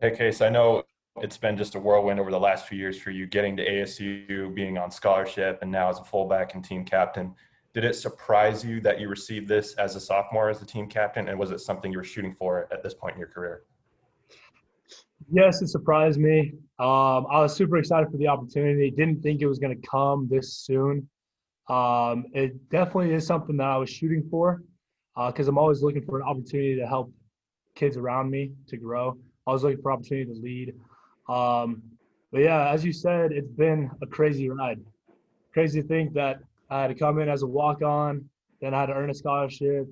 Hey, Case, I know it's been just a whirlwind over the last few years for you getting to ASU, being on scholarship, and now as a fullback and team captain. Did it surprise you that you received this as a sophomore as the team captain, and was it something you were shooting for at this point in your career? Yes, it surprised me. I was super excited for the opportunity. Didn't think it was going to come this soon. It definitely is something that I was shooting for because I'm always looking for an opportunity to help kids around me to grow. I was looking for opportunity to lead. Um, but yeah, as you said, it's been a crazy ride. Crazy to think that I had to come in as a walk-on, then I had to earn a scholarship,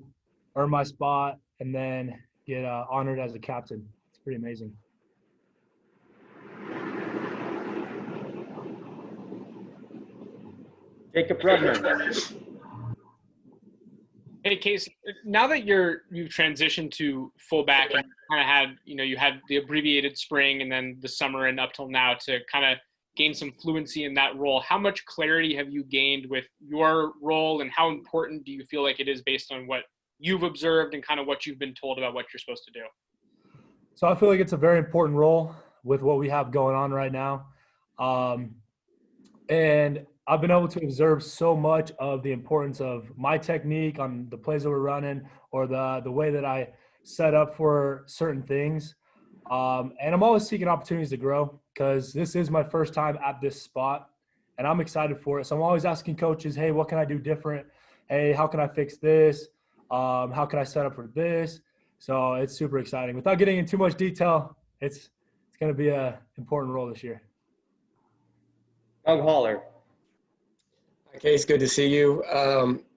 earn my spot, and then get honored as a captain. It's pretty amazing. Jacob Rudner. Hey, Case, now that you've transitioned to fullback and kind of had, you had the abbreviated spring and then the summer and up till now to kind of gain some fluency in that role, how much clarity have you gained with your role and how important do you feel like it is based on what you've observed and kind of what you've been told about what you're supposed to do? So I feel like it's a very important role with what we have going on right now. And I've been able to observe so much of the importance of my technique on the plays that we're running or the way that I set up for certain things. And I'm always seeking opportunities to grow because this is my first time at this spot and I'm excited for it. So I'm always asking coaches, hey, what can I do different? Hey, how can I fix this? How can I set up for this? So it's super exciting. Without getting into too much detail, it's going to be an important role this year. Doug Holler. Okay, it's good to see you.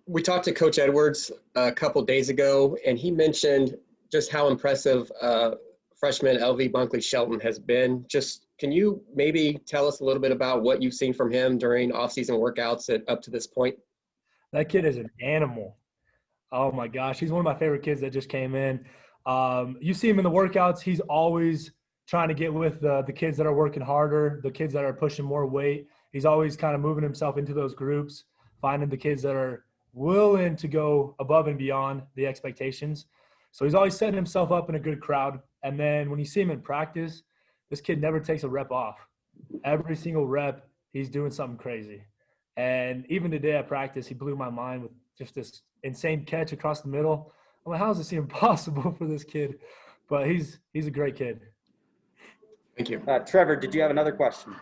We talked to Coach Edwards a couple days ago, and he mentioned just how impressive freshman LV Bunkley Shelton has been. Just can you maybe tell us a little bit about what you've seen from him during off-season workouts up to this point? That kid is an animal. Oh, my gosh. He's one of my favorite kids that just came in. You see him in the workouts. He's always trying to get with the kids that are working harder, the kids that are pushing more weight. He's always kind of moving himself into those groups, finding the kids that are willing to go above and beyond the expectations. So he's always setting himself up in a good crowd. And then when you see him in practice, this kid never takes a rep off. Every single rep, he's doing something crazy. And even today at practice, he blew my mind with just this insane catch across the middle. I'm like, how is this even possible for this kid? But he's a great kid. Thank you. Trevor, did you have another question?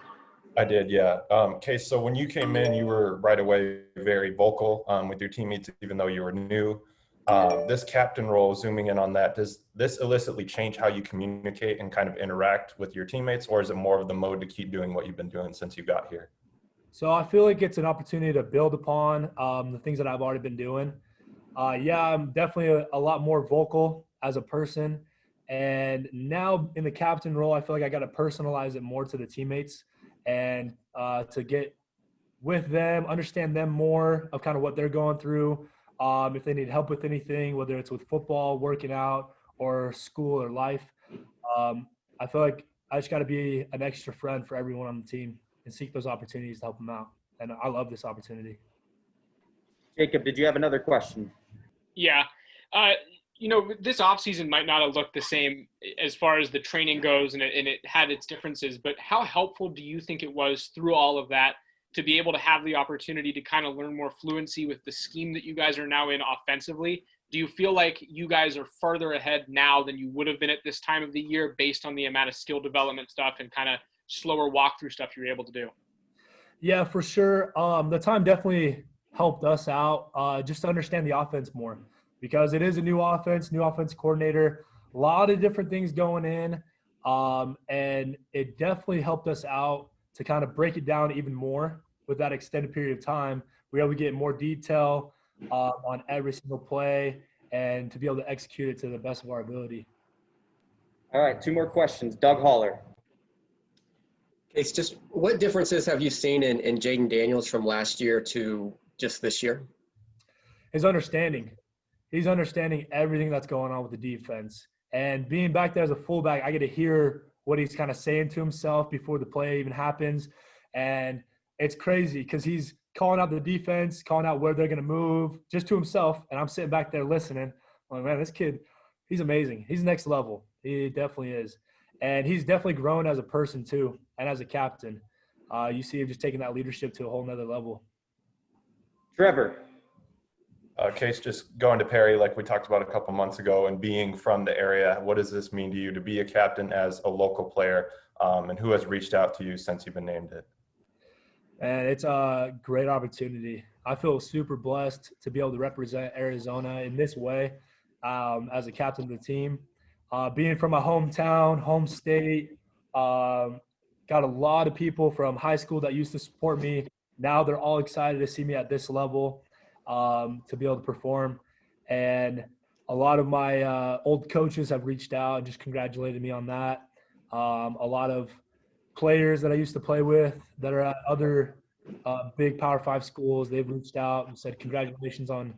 I did, yeah. Case, so when you came in, you were right away very vocal with your teammates, even though you were new. This captain role, zooming in on that, does this illicitly change how you communicate and kind of interact with your teammates, or is it more of the mode to keep doing what you've been doing since you got here? So I feel like it's an opportunity to build upon the things that I've already been doing. Yeah, I'm definitely a lot more vocal as a person. And now in the captain role, I feel like I got to personalize it more to the teammates and to get with them, understand them more of kind of what they're going through. If they need help with anything, whether it's with football, working out, or school or life. I feel like I just got to be an extra friend for everyone on the team and seek those opportunities to help them out. And I love this opportunity. Jacob, did you have another question? Yeah. This offseason might not have looked the same as far as the training goes and it had its differences, but how helpful do you think it was through all of that to be able to have the opportunity to kind of learn more fluency with the scheme that you guys are now in offensively? Do you feel like you guys are farther ahead now than you would have been at this time of the year based on the amount of skill development stuff and kind of slower walkthrough stuff you're able to do? Yeah, for sure. The time definitely helped us out just to understand the offense more because it is a new offense coordinator, a lot of different things going in. And it definitely helped us out to kind of break it down even more with that extended period of time. We were able to get more detail on every single play and to be able to execute it to the best of our ability. All right, two more questions. Doug Holler. It's just what differences have you seen in Jaden Daniels from last year to just this year? His understanding. He's understanding everything that's going on with the defense. And being back there as a fullback, I get to hear what he's kind of saying to himself before the play even happens. And it's crazy because he's calling out the defense, calling out where they're going to move just to himself. And I'm sitting back there listening. I'm like, man, this kid, he's amazing. He's next level. He definitely is. And he's definitely grown as a person too, and as a captain. You see him just taking that leadership to a whole nother level. Trevor. Case, just going to Perry, like we talked about a couple months ago, and being from the area, what does this mean to you to be a captain as a local player, and who has reached out to you since you've been named it? And it's a great opportunity. I feel super blessed to be able to represent Arizona in this way as a captain of the team. Being from my hometown, home state, got a lot of people from high school that used to support me. Now they're all excited to see me at this level, to be able to perform. And a lot of my old coaches have reached out and just congratulated me on that. A lot of players that I used to play with that are at other big Power 5 schools, they've reached out and said congratulations on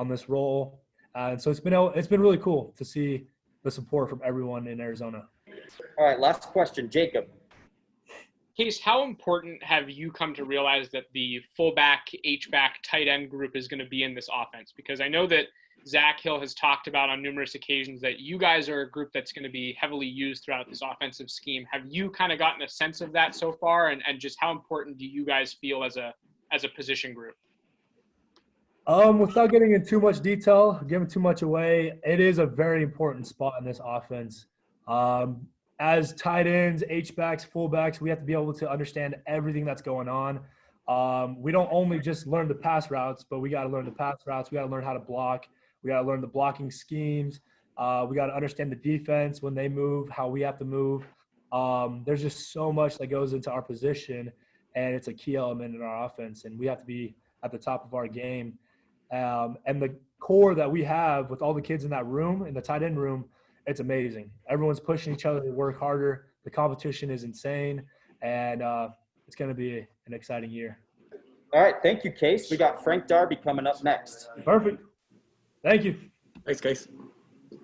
this role. And so it's been really cool to see the support from everyone in Arizona. All right, last question, Jacob. Case, how important have you come to realize that the fullback, H-back, tight end group is going to be in this offense? Because I know that Zach Hill has talked about on numerous occasions that you guys are a group that's going to be heavily used throughout this offensive scheme. Have you kind of gotten a sense of that so far? And just how important do you guys feel as a position group? Without getting into too much detail, giving too much away, it is a very important spot in this offense. As tight ends, H-backs, fullbacks, we have to be able to understand everything that's going on. We don't only just learn the pass routes, but we got to learn the pass routes. We got to learn how to block. We got to learn the blocking schemes. We got to understand the defense when they move, how we have to move. There's just so much that goes into our position, and it's a key element in our offense, and we have to be at the top of our game. And the core that we have with all the kids in that room, in the tight end room, it's amazing. Everyone's pushing each other to work harder. The competition is insane, and it's going to be an exciting year. All right, thank you, Case. We got Frank Darby coming up next. Perfect. Thank you. Thanks, Case.